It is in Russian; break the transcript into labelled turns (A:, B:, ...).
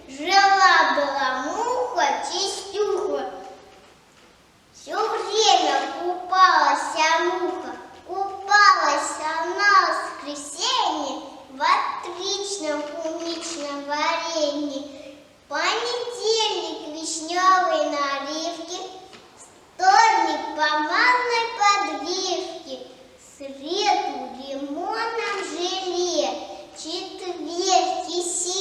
A: Жила-была муха Чистюха. Все время купалась муха. Купалась она в воскресенье в отличном умничном варенье. Понедельник вишневой наливки, вторник помадной подливки, среду лимонном желе, четверг кисель